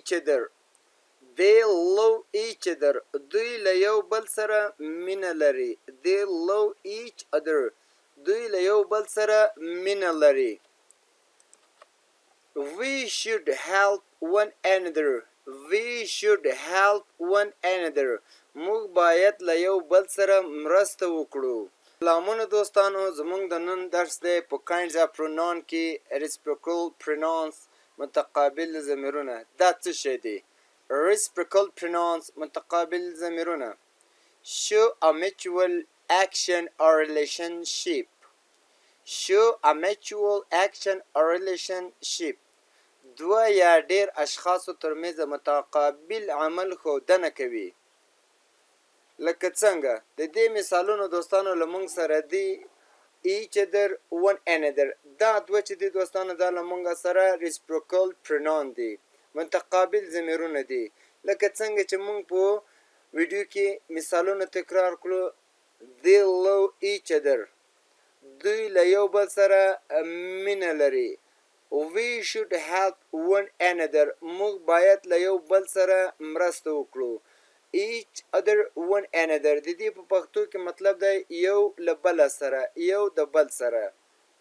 each other. They love each other. دوی له یو بل سره مینه لري. They love each other. دوی له یو بل سره مینه لري. We should help one another. We should help one another. موږ باید له یو بل سره مرسته وکړو. سلامونه دوستانو، زموږ د نن درس دی په kinds of pronoun کې reciprocal pronouns متقابل ضمیرونه. دا څه شی دی؟ Reciprocal pronouns متقابل ضمیرونه. Show a mutual action or relationship. Show a mutual action or relationship. دوه یا ډیر اشخاصو ترمنځ متقابل عمل ښودنه کوي. لکه څنګه د دې مثالونو دوستانو له موږ سره دی each other one another. دا دوه چې دي دوستانو دا له موږ سره reciprocal pronoun دي، متقابل ضمیرونه دي. لکه څنګه چې موږ په ویډیو کې مثالونه تکرار کړو. they love each other. دوی له یو بل سره مینه لري. we should help one another. موږ باید له یو بل سره مرسته وکړو. each other one another د دې په پښتو کې مطلب دی یو له بل سره، یو د بل سره.